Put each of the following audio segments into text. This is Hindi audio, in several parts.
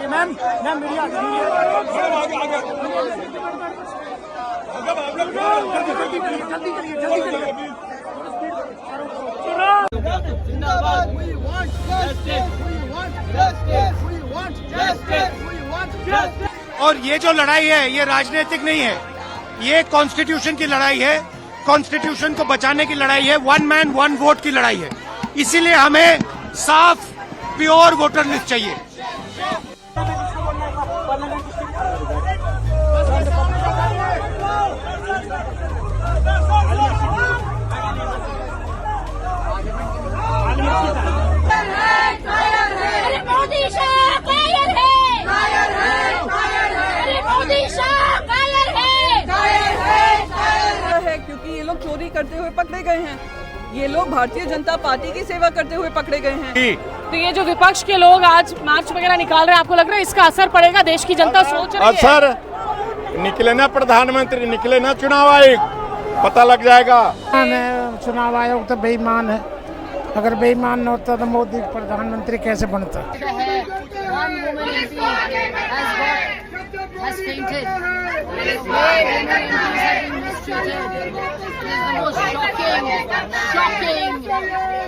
मैम मीडिया जल्दी करिए। और ये जो लड़ाई है ये राजनीतिक नहीं है, ये कॉन्स्टिट्यूशन की लड़ाई है, कॉन्स्टिट्यूशन को बचाने की लड़ाई है, वन मैन वन वोट की लड़ाई है। इसीलिए हमें साफ प्योर वोटर लिस्ट चाहिए। क्योंकि ये लोग चोरी करते हुए पकड़े गए हैं, ये लोग भारतीय जनता पार्टी की सेवा करते हुए पकड़े गए हैं। तो ये जो विपक्ष के लोग आज मार्च वगैरह निकाल रहे हैं, आपको लग रहा है इसका असर पड़ेगा? देश की जनता सोच रही है। असर निकले ना प्रधानमंत्री, निकले ना चुनाव आयोग, पता लग जाएगा। चुनाव आयोग तो बेईमान है, अगर बेईमान न होता तो मोदी प्रधानमंत्री कैसे बनता?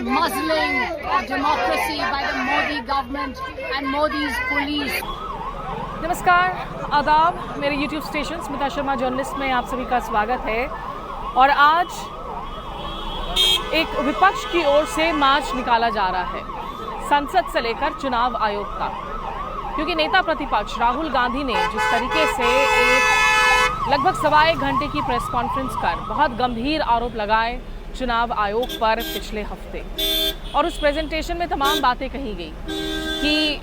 muzzling of democracy by the Modi government and Modi's police. नमस्कार, आदाब। मेरे YouTube station Smita Sharma journalist में आप सभी का स्वागत है। और आज एक विपक्ष की ओर से मार्च निकाला जा रहा है संसद से लेकर चुनाव आयोग तक, क्योंकि नेता प्रतिपक्ष राहुल गांधी ने जिस तरीके से एक लगभग 1.25 घंटे की प्रेस कॉन्फ्रेंस कर बहुत गंभीर आरोप लगाए चुनाव आयोग पर पिछले हफ्ते, और उस प्रेजेंटेशन में तमाम बातें कही गई कि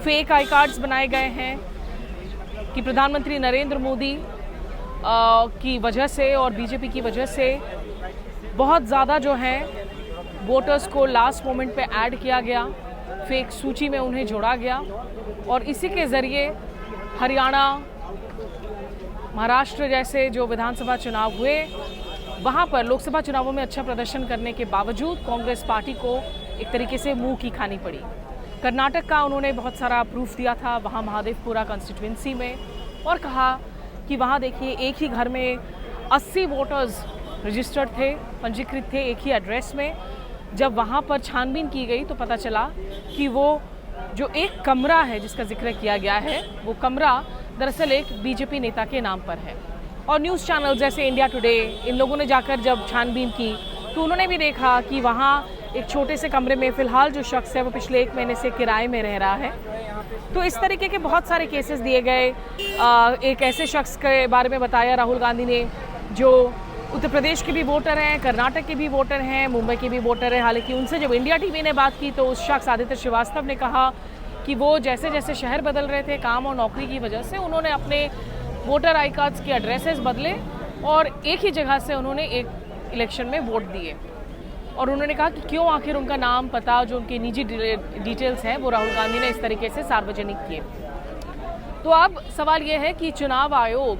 फेक आई कार्ड्स बनाए गए हैं, कि प्रधानमंत्री नरेंद्र मोदी की वजह से और बीजेपी की वजह से बहुत ज़्यादा जो है वोटर्स को लास्ट मोमेंट पे ऐड किया गया, फेक सूची में उन्हें जोड़ा गया, और इसी के ज़रिए हरियाणा, महाराष्ट्र जैसे जो विधानसभा चुनाव हुए वहाँ पर लोकसभा चुनावों में अच्छा प्रदर्शन करने के बावजूद कांग्रेस पार्टी को एक तरीके से मुंह की खानी पड़ी। कर्नाटक का उन्होंने बहुत सारा प्रूफ दिया था, वहाँ महादेवपुरा कंस्टिट्यूंसी में, और कहा कि वहाँ देखिए एक ही घर में 80 वोटर्स रजिस्टर्ड थे, पंजीकृत थे एक ही एड्रेस में। जब वहाँ पर छानबीन की गई तो पता चला कि वो जो एक कमरा है जिसका जिक्र किया गया है, वो कमरा दरअसल एक बीजेपी नेता के नाम पर है। और न्यूज़ चैनल जैसे इंडिया टुडे, इन लोगों ने जाकर जब छानबीन की तो उन्होंने भी देखा कि वहाँ एक छोटे से कमरे में फ़िलहाल जो शख्स है वो पिछले 1 महीने से किराए में रह रहा है। तो इस तरीके के बहुत सारे केसेस दिए गए। एक ऐसे शख्स के बारे में बताया राहुल गांधी ने जो उत्तर प्रदेश के भी वोटर हैं, कर्नाटक के भी वोटर हैं, मुंबई के भी वोटर हैं। हालांकि उनसे जब इंडिया टीवी ने बात की तो उस शख्स आदित्य श्रीवास्तव ने कहा कि वो जैसे जैसे शहर बदल रहे थे काम और नौकरी की वजह से, उन्होंने अपने वोटर आई कार्ड्स के एड्रेसेस बदले और एक ही जगह से उन्होंने एक इलेक्शन में वोट दिए। और उन्होंने कहा कि क्यों आखिर उनका नाम, पता, जो उनके निजी डिटेल्स हैं वो राहुल गांधी ने इस तरीके से सार्वजनिक किए। तो अब सवाल ये है कि चुनाव आयोग,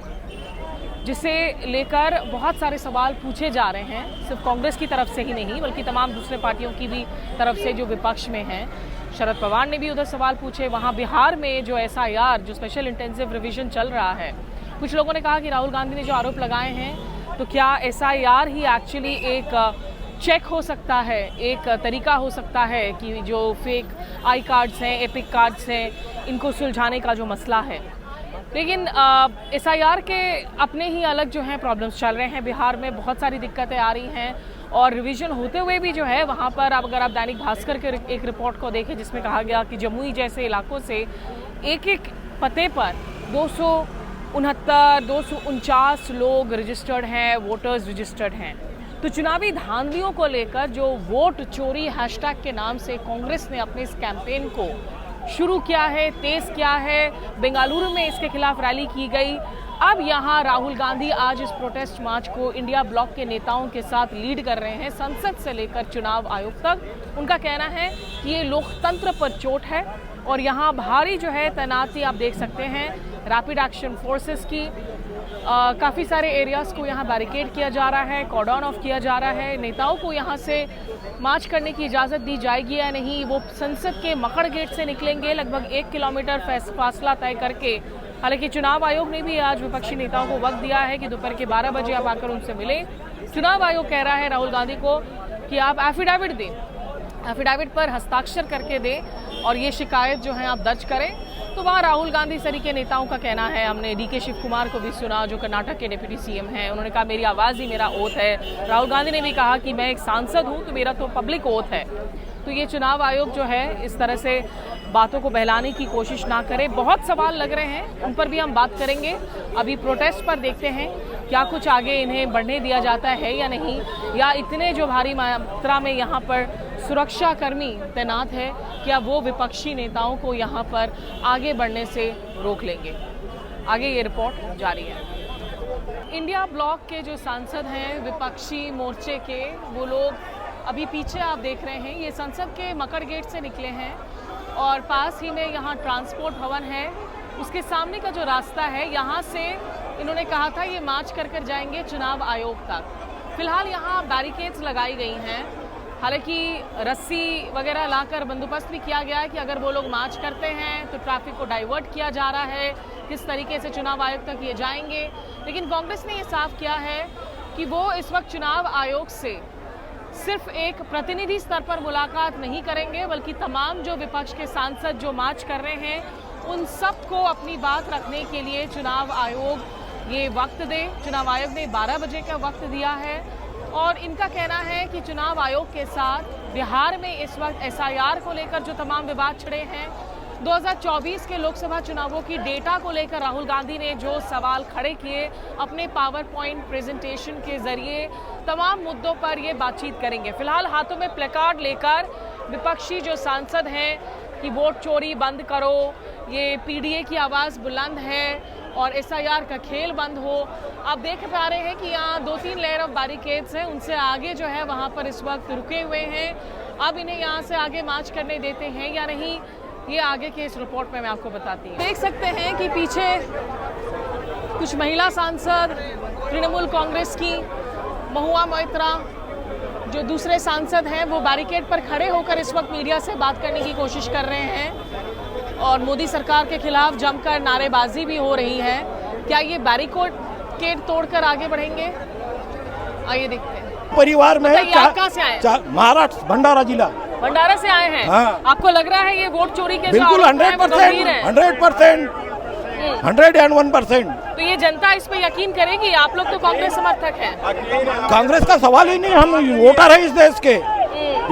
जिसे लेकर बहुत सारे सवाल पूछे जा रहे हैं, सिर्फ कांग्रेस की तरफ से ही नहीं बल्कि तमाम दूसरे पार्टियों की भी तरफ से जो विपक्ष में हैं। शरद पवार ने भी उधर सवाल पूछे। वहाँ बिहार में जो SIR, जो स्पेशल इंटेंसिव रिवीजन चल रहा है, कुछ लोगों ने कहा कि राहुल गांधी ने जो आरोप लगाए हैं तो क्या SIR ही एक्चुअली एक चेक हो सकता है, एक तरीका हो सकता है कि जो फेक आई कार्ड्स हैं, एपिक कार्ड्स हैं, इनको सुलझाने का जो मसला है। लेकिन SIR के अपने ही अलग जो हैं प्रॉब्लम्स चल रहे हैं। बिहार में बहुत सारी दिक्कतें आ रही हैं और रिवीजन होते हुए भी जो है वहाँ पर, अब अगर आप दैनिक भास्कर के एक रिपोर्ट को देखें जिसमें कहा गया कि जमुई जैसे इलाकों से एक पते पर 249 लोग रजिस्टर्ड हैं, वोटर्स रजिस्टर्ड हैं। तो चुनावी धांधलियों को लेकर जो वोट चोरी हैशटैग के नाम से कांग्रेस ने अपने इस कैंपेन को शुरू किया है, तेज किया है। बेंगलुरु में इसके खिलाफ रैली की गई। अब यहाँ राहुल गांधी आज इस प्रोटेस्ट मार्च को इंडिया ब्लॉक के नेताओं के साथ लीड कर रहे हैं, संसद से लेकर चुनाव आयोग तक। उनका कहना है कि ये लोकतंत्र पर चोट है और यहाँ भारी जो है तैनाती आप देख सकते हैं। रैपिड एक्शन फोर्सेस की। काफ़ी सारे एरियाज़ को यहाँ बैरिकेड किया जा रहा है, कॉर्डन ऑफ किया जा रहा है। नेताओं को यहाँ से मार्च करने की इजाज़त दी जाएगी या नहीं, वो संसद के मकड़ गेट से निकलेंगे लगभग 1 किलोमीटर फासला तय करके। हालांकि चुनाव आयोग ने भी आज विपक्षी नेताओं को वक्त दिया है कि दोपहर के 12 बजे आप आकर उनसे मिलें। चुनाव आयोग कह रहा है राहुल गांधी को कि आप एफिडेविट दें, एफिडेविट पर हस्ताक्षर करके दें और ये शिकायत जो है आप दर्ज करें। तो वहाँ राहुल गांधी सरी के नेताओं का कहना है, हमने डीके शिव कुमार को भी सुना जो कर्नाटक के डिप्टी सीएम हैं, उन्होंने कहा मेरी आवाज़ ही मेरा ओथ है। राहुल गांधी ने भी कहा कि मैं एक सांसद हूँ तो मेरा तो पब्लिक ओथ है। तो ये चुनाव आयोग जो है इस तरह से बातों को बहलाने की कोशिश ना करे। बहुत सवाल लग रहे हैं, उन पर भी हम बात करेंगे। अभी प्रोटेस्ट पर देखते हैं क्या कुछ आगे इन्हें बढ़ने दिया जाता है या नहीं, या इतने जो भारी मात्रा में यहाँ पर सुरक्षा कर्मी तैनात है, क्या वो विपक्षी नेताओं को यहाँ पर आगे बढ़ने से रोक लेंगे। आगे ये रिपोर्ट जारी है। इंडिया ब्लॉक के जो सांसद हैं विपक्षी मोर्चे के, वो लोग अभी पीछे आप देख रहे हैं, ये संसद के मकड़ गेट से निकले हैं और पास ही में यहाँ ट्रांसपोर्ट भवन है, उसके सामने का जो रास्ता है यहाँ से इन्होंने कहा था ये मार्च कर जाएंगे चुनाव आयोग तक। फिलहाल यहाँ बैरिकेड्स लगाई गई हैं, हालांकि रस्सी वगैरह लाकर बंदोबस्त भी किया गया है कि अगर वो लोग मार्च करते हैं तो ट्रैफिक को डाइवर्ट किया जा रहा है, किस तरीके से चुनाव आयोग तक ये जाएंगे। लेकिन कांग्रेस ने ये साफ किया है कि वो इस वक्त चुनाव आयोग से सिर्फ एक प्रतिनिधि स्तर पर मुलाकात नहीं करेंगे, बल्कि तमाम जो विपक्ष के सांसद जो मार्च कर रहे हैं उन सबको अपनी बात रखने के लिए चुनाव आयोग ये वक्त दे। चुनाव आयोग ने 12 बजे का वक्त दिया है और इनका कहना है कि चुनाव आयोग के साथ बिहार में इस वक्त एसआईआर को लेकर जो तमाम विवाद छिड़े हैं, 2024 के लोकसभा चुनावों की डेटा को लेकर राहुल गांधी ने जो सवाल खड़े किए अपने पावर पॉइंट प्रेजेंटेशन के जरिए, तमाम मुद्दों पर ये बातचीत करेंगे। फिलहाल हाथों में प्लेकार्ड लेकर विपक्षी जो सांसद हैं कि वोट चोरी बंद करो, ये पीडीए की आवाज़ बुलंद है और एसआईआर का खेल बंद हो। आप देख पा रहे हैं कि यहाँ 2-3 लेयर ऑफ बैरिकेड्स हैं, उनसे आगे जो है वहाँ पर इस वक्त रुके हुए हैं। अब इन्हें यहाँ से आगे मार्च करने देते हैं या नहीं, ये आगे के इस रिपोर्ट में मैं आपको बताती हूँ। देख सकते हैं कि पीछे कुछ महिला सांसद, तृणमूल कांग्रेस की महुआ मोइत्रा, जो दूसरे सांसद हैं वो बैरिकेड पर खड़े होकर इस वक्त मीडिया से बात करने की कोशिश कर रहे हैं और मोदी सरकार के खिलाफ जमकर नारेबाजी भी हो रही है। क्या ये बैरिकेड तोड़कर आगे बढ़ेंगे? आइए देखते हैं। परिवार में कहाँ से आए? महाराष्ट्र, भंडारा जिला। भंडारा से आए हैं। हाँ। आपको लग रहा है ये वोट चोरी के बिल्कुल 100%, 101%। तो ये जनता इस पे यकीन करेगी? आप लोग तो कांग्रेस समर्थक हैं। कांग्रेस का सवाल ही नहीं, हम वोटर है इस देश के,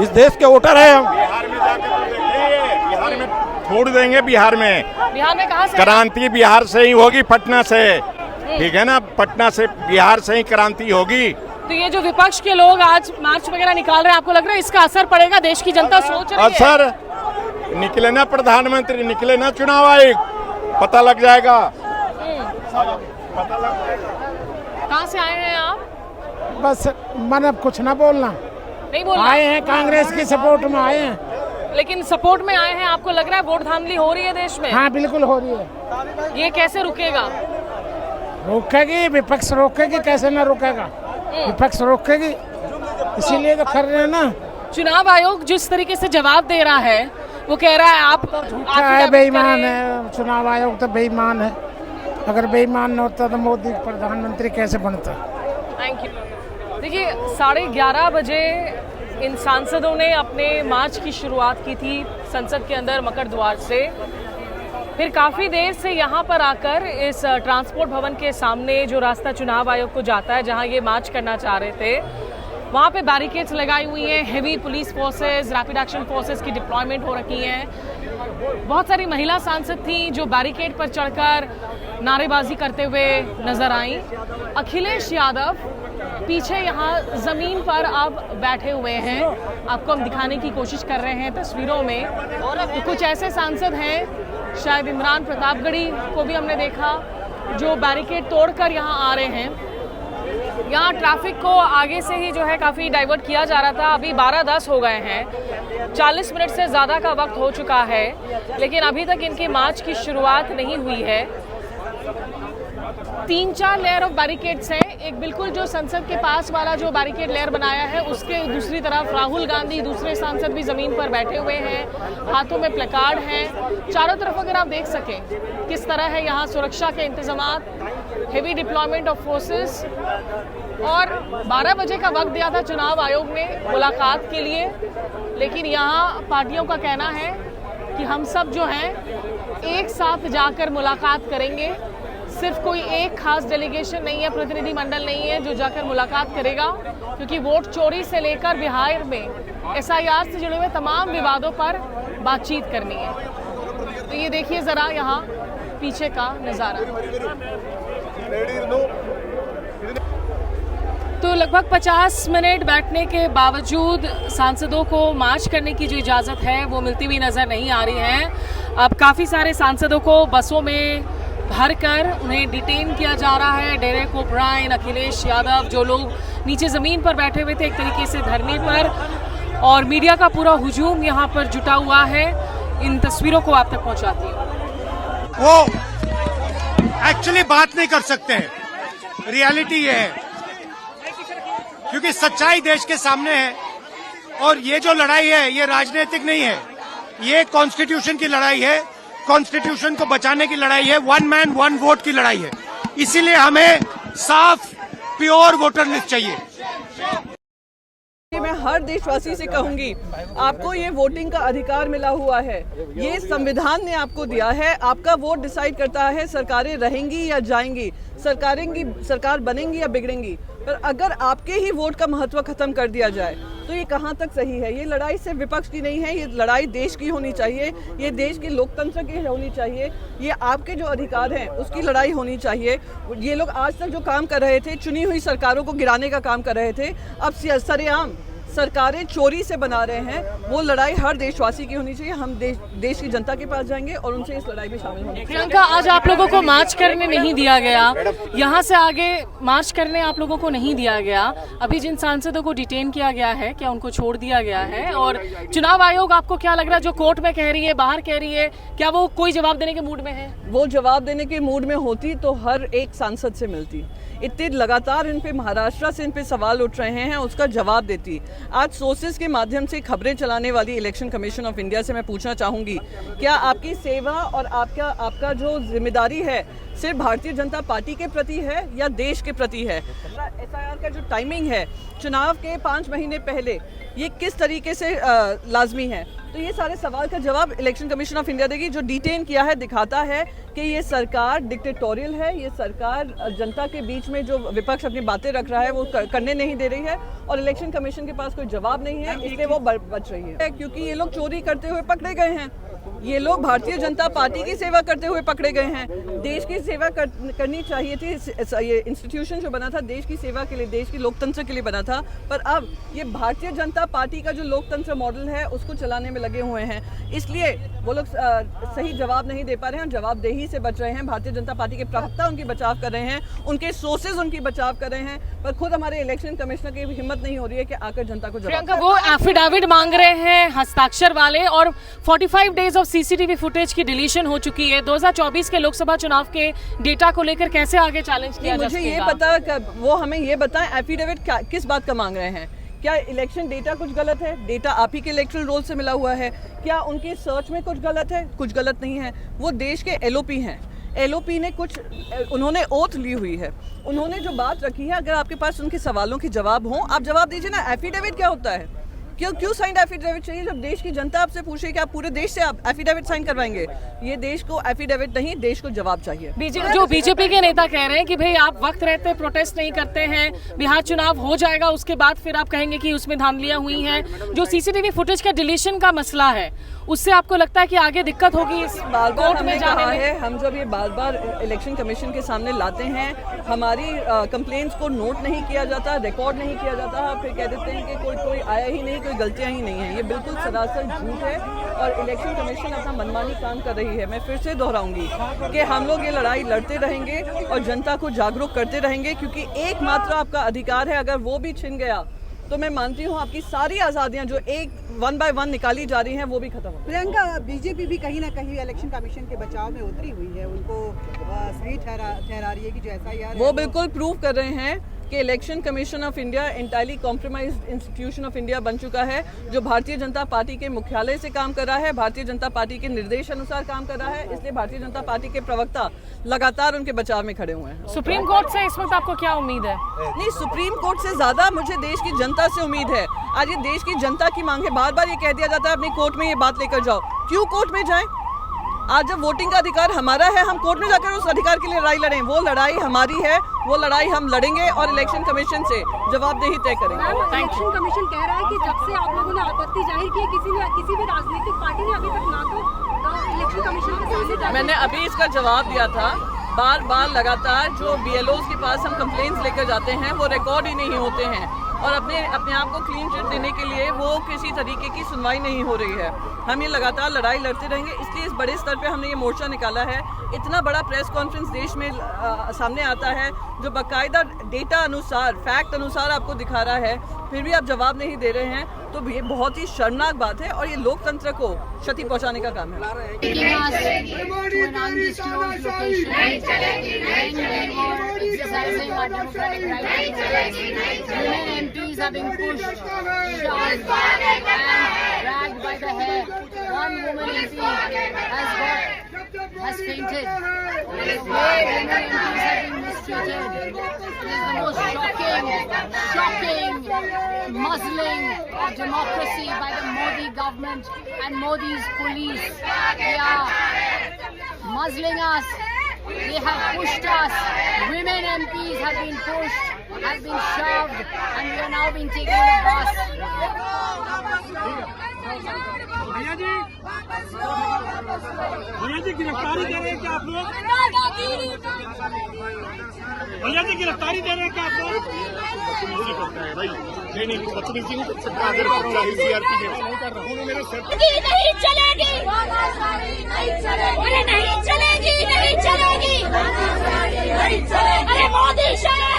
इस देश के वोटर है हम। बिहार में जाकर देखिए, बिहार में छोड़ देंगे। बिहार में कहाँ से? क्रांति बिहार से ही होगी, पटना से, ठीक है ना, पटना से बिहार से ही क्रांति होगी। तो ये जो विपक्ष के लोग आज मार्च वगैरह निकाल रहे हैं, आपको लग रहा है इसका असर पड़ेगा? देश की जनता सोच रही है। असर निकले ना, प्रधानमंत्री निकले ना, चुनाव आयोग, पता लग जाएगा। कहाँ से आए हैं आप? बस मैंने कुछ ना बोलना, नहीं बोलना। आए हैं कांग्रेस की सपोर्ट में आए हैं। लेकिन सपोर्ट में आए हैं, आपको लग रहा है वोट धांधली हो रही है देश में? हाँ बिल्कुल हो रही है। ये कैसे रुकेगा? रोकेगी, विपक्ष रोकेगी, कैसे ना रोकेगा, विपक्ष रोकेगी, इसीलिए तो कर रहे हैं ना। चुनाव आयोग जिस तरीके से जवाब दे रहा है वो कह रहा है आप झूठा है, बेईमान है, चुनाव आयोग तो बेईमान है। अगर बेईमान न होता तो मोदी प्रधानमंत्री कैसे बनता? Thank you. देखिए 11:30 बजे इन सांसदों ने अपने मार्च की शुरुआत की थी संसद के अंदर मकर द्वार से। फिर काफ़ी देर से यहाँ पर आकर इस ट्रांसपोर्ट भवन के सामने जो रास्ता चुनाव आयोग को जाता है, जहाँ ये मार्च करना चाह रहे थे, वहाँ पे बैरिकेड्स लगाई हुई हैं। Heavy police forces, rapid action forces की डिप्लॉयमेंट हो रखी हैं। बहुत सारी महिला सांसद थी जो बैरिकेड पर चढ़कर नारेबाजी करते हुए नजर आई। अखिलेश यादव पीछे यहाँ ज़मीन पर अब बैठे हुए हैं, आपको हम दिखाने की कोशिश कर रहे हैं तस्वीरों में। तो कुछ ऐसे सांसद हैं, शायद इमरान प्रतापगढ़ी को भी हमने देखा, जो बैरिकेड तोड़कर यहाँ आ रहे हैं। यहाँ ट्रैफिक को आगे से ही जो है काफ़ी डाइवर्ट किया जा रहा था। अभी 12:10 हो गए हैं, 40 मिनट से ज़्यादा का वक्त हो चुका है, लेकिन अभी तक इनकी मार्च की शुरुआत नहीं हुई है। 3-4 लेयर ऑफ बैरिकेड्स हैं। एक बिल्कुल जो संसद के पास वाला जो बैरिकेड लेयर बनाया है उसके दूसरी तरफ राहुल गांधी दूसरे सांसद भी ज़मीन पर बैठे हुए हैं, हाथों में प्लेकार्ड हैं। चारों तरफ अगर आप देख सकें किस तरह है यहाँ सुरक्षा के इंतजामात, हेवी डिप्लॉयमेंट ऑफ फोर्सेस। और 12 बजे का वक्त दिया था चुनाव आयोग ने मुलाकात के लिए, लेकिन यहाँ पार्टियों का कहना है कि हम सब जो हैं एक साथ जाकर मुलाकात करेंगे। सिर्फ कोई एक खास डेलीगेशन नहीं है, प्रतिनिधि मंडल नहीं है जो जाकर मुलाकात करेगा, क्योंकि वोट चोरी से लेकर बिहार में SIR से जुड़े हुए तमाम विवादों पर बातचीत करनी है। तो ये देखिए ज़रा यहाँ पीछे का नज़ारा। तो लगभग 50 मिनट बैठने के बावजूद सांसदों को मार्च करने की जो इजाज़त है वो मिलती हुई नज़र नहीं आ रही है। अब काफ़ी सारे सांसदों को बसों में भरकर उन्हें डिटेन किया जा रहा है। डेरेक ओब्रायन, अखिलेश यादव, जो लोग नीचे ज़मीन पर बैठे हुए थे एक तरीके से धरने पर, और मीडिया का पूरा हुजूम यहाँ पर जुटा हुआ है। इन तस्वीरों को आप तक पहुँचाती हूँ। वो एक्चुअली बात नहीं कर सकते हैं, रियलिटी ये है, क्योंकि सच्चाई देश के सामने है। और ये जो लड़ाई है ये राजनीतिक नहीं है, ये कॉन्स्टिट्यूशन की लड़ाई है, कॉन्स्टिट्यूशन को बचाने की लड़ाई है, 1 मैन 1 वोट की लड़ाई है। इसीलिए हमें साफ प्योर वोटर लिस्ट चाहिए। मैं हर देशवासी से कहूंगी, आपको ये वोटिंग का अधिकार मिला हुआ है, ये संविधान ने आपको दिया है। आपका वोट डिसाइड करता है सरकारें रहेंगी या जाएंगी, सरकार बनेंगी या बिगड़ेंगी। पर अगर आपके ही वोट का महत्व खत्म कर दिया जाए तो ये कहाँ तक सही है। ये लड़ाई सिर्फ विपक्ष की नहीं है, ये लड़ाई देश की होनी चाहिए, ये देश के लोकतंत्र की होनी चाहिए, ये आपके जो अधिकार हैं उसकी लड़ाई होनी चाहिए। ये लोग आज तक जो काम कर रहे थे, चुनी हुई सरकारों को गिराने का काम कर रहे थे, अब सरेआम सरकारें चोरी से बना रहे हैं। वो लड़ाई हर देशवासी की होनी चाहिए। हम देश की जनता के पास जाएंगे और उनसे इस लड़ाई में शामिल होंगे। प्रियंका, आज आप लोगों को मार्च करने नहीं दिया गया, यहाँ से आगे मार्च करने आप लोगों को नहीं दिया गया। अभी जिन सांसदों को डिटेन किया गया है, क्या उनको छोड़ दिया गया है? और चुनाव आयोग आपको क्या लग रहा है, जो कोर्ट में कह रही है, बाहर कह रही है, क्या वो कोई जवाब देने के मूड में है? वो जवाब देने के मूड में होती तो हर एक सांसद से मिलती। इतने लगातार इन पे महाराष्ट्र से इन पे सवाल उठ रहे हैं, उसका जवाब देती। आज सोर्सेज के माध्यम से खबरें चलाने वाली इलेक्शन कमीशन ऑफ इंडिया से मैं पूछना चाहूँगी, क्या आपकी सेवा और आपका जो जिम्मेदारी है सिर्फ भारतीय जनता पार्टी के प्रति है या देश के प्रति है? SIR का जो टाइमिंग है चुनाव के 5 महीने पहले, ये किस तरीके से लाजमी है? तो ये सारे सवाल का जवाब इलेक्शन कमीशन ऑफ इंडिया देगी। जो डिटेन किया है दिखाता है कि ये सरकार डिक्टेटोरियल है, ये सरकार जनता के बीच में जो विपक्ष अपनी बातें रख रहा है वो करने नहीं दे रही है, और इलेक्शन कमीशन के पास कोई जवाब नहीं है, इसलिए वो बच रही है। क्योंकि ये लोग चोरी करते हुए पकड़े गए हैं, ये लोग भारतीय जनता पार्टी की सेवा करते हुए पकड़े गए हैं। देश की सेवा करनी चाहिए थी। ये इंस्टीट्यूशन जो बना था देश की सेवा के लिए, देश की लोकतंत्र के लिए बना था, पर अब ये भारतीय जनता पार्टी का जो लोकतंत्र मॉडल है उसको चलाने में लगे हुए हैं। इसलिए वो लोग सही जवाब नहीं दे पा रहे हैं, जवाबदेही से बच रहे हैं। भारतीय जनता पार्टी के प्रवक्ता उनकी बचाव कर रहे हैं, उनके सोर्सेज उनकी बचाव कर रहे हैं, पर खुद हमारे इलेक्शन कमिश्नर की हिम्मत नहीं हो रही है कि आकर जनता को जवाब। वो एफिडेविट मांग रहे हैं हस्ताक्षर वाले, और 45 डेज ऑफ CCTV फुटेज की डिलीशन हो चुकी है। 2024 के लोकसभा चुनाव के डेटा को लेकर कैसे आगे चैलेंज किया जा सकेगा? मुझे ये पता, वो हमें ये बताएं एफिडेविट किस बात का मांग रहे हैं। क्या इलेक्शन डेटा कुछ गलत है? डेटा आप ही के इलेक्टरल रोल से मिला हुआ है। क्या उनकी सर्च में कुछ गलत है? कुछ गलत नहीं है। वो देश के LOP हैं। LOP ने कुछ, उन्होंने ओथ ली हुई है, उन्होंने जो बात रखी है, अगर आपके पास उनके सवालों के जवाब हों, आप जवाब दीजिए ना। एफिडेविट क्या होता है? क्यों साइंड एफिडेविट चाहिए? जब देश की जनता आपसे पूछे कि आप पूरे देश से आप एफिडेविट साइन करवाएंगे? ये देश को एफिडेविट नहीं, देश को जवाब चाहिए। जो बीजेपी के नेता कह रहे हैं कि भाई आप वक्त रहते प्रोटेस्ट नहीं करते हैं, बिहार चुनाव हो जाएगा उसके बाद फिर आप कहेंगे कि उसमें धांधलियां हुई हैं। जो CCTV फुटेज का डिलीशन का मसला है, उससे आपको लगता है कि आगे दिक्कत होगी इस कोर्ट में जाने में? हम जब ये बार इलेक्शन कमीशन के सामने लाते हैं, हमारी कंप्लेंट्स को नोट नहीं किया जाता, रिकॉर्ड नहीं किया जाता, फिर कह देते हैं कि कोई आया ही नहीं, कोई गलतियां ही नहीं है। ये बिल्कुल सरासर झूठ है और इलेक्शन कमीशन अपना मनमानी काम कर रही है। मैं फिर से दोहराऊंगी कि हम लोग ये लड़ाई लड़ते रहेंगे और जनता को जागरूक करते रहेंगे, क्योंकि एकमात्र आपका अधिकार है, अगर वो भी छिन गया तो मैं मानती हूँ आपकी सारी आज़ादियाँ जो एक 1 by 1 निकाली जा रही हैं वो भी खत्म हो। प्रियंका, बीजेपी भी कहीं ना कहीं इलेक्शन कमीशन के बचाव में उतरी हुई है, उनको सही ठहरा रही है कि जो एसआईआर वो बिल्कुल प्रूव कर रहे हैं कि election commission of India entirely compromised institution of India बन चुका है, जो भारतीय जनता पार्टी के मुख्यालय से काम कर रहा है, भारतीय जनता पार्टी के निर्देश अनुसार काम कर रहा है। इसलिए भारतीय जनता पार्टी के प्रवक्ता लगातार उनके बचाव में खड़े हुए हैं। सुप्रीम कोर्ट से इस वक्त आपको क्या उम्मीद है? नहीं, सुप्रीम कोर्ट से ज्यादा मुझे देश की जनता से उम्मीद है। आज ये देश की जनता की मांग है। बार बार ये कह दिया जाता है अपनी कोर्ट में ये बात लेकर जाओ। क्यों कोर्ट में जाएं? आज जब वोटिंग का अधिकार हमारा है, हम कोर्ट में जाकर उस अधिकार के लिए लड़ाई लड़ें। वो लड़ाई हमारी है, वो लड़ाई हम लड़ेंगे और इलेक्शन कमीशन से जवाबदेही तय करेंगे। इलेक्शन कमीशन कह रहा है कि जब से आप लोगों ने आपत्ति जाहिर की किसी भी राजनीतिक पार्टी ने अभी तक ना तो इलेक्शन कमीशन के सामने जाकर मैंने अभी इसका जवाब दिया था। बार बार लगातार जो BLOs के पास हम कंप्लेंट्स लेकर जाते हैं वो रिकॉर्ड ही नहीं होते हैं और अपने आप को क्लीन चिट देने के लिए वो किसी तरीके की सुनवाई नहीं हो रही है। हम ये लगातार लड़ाई लड़ते रहेंगे। इसलिए इस बड़े स्तर पे हमने ये मोर्चा निकाला है। इतना बड़ा प्रेस कॉन्फ्रेंस देश में सामने आता है जो बाकायदा डेटा अनुसार, फैक्ट अनुसार आपको दिखा रहा है, फिर भी आप जवाब नहीं दे रहे हैं, तो ये बहुत ही शर्मनाक बात है और ये लोकतंत्र को क्षति पहुंचाने का काम है। MPs are being pushed, shoved, and dragged by the hair. One woman MP has fainted. The way women MPs have been mistreated is the most shocking muzzling of democracy by the Modi government and Modi's police. They are muzzling us. They have pushed us. Women MPs have been pushed, have been shoved, and we are now being taken on a bus. भैया जी गिरफ्तारी दे रहे हैं क्या आप लोग? भैया जी गिरफ्तारी दे रहे हैं क्या आप लोग? नहीं बदतमीजी नहीं कर सकता। अगर CRP नहीं कर रहा हूँ मेरे सर नहीं चलेगी, नहीं चलेगी, नहीं चलेगी। अरे मोदी शर्मा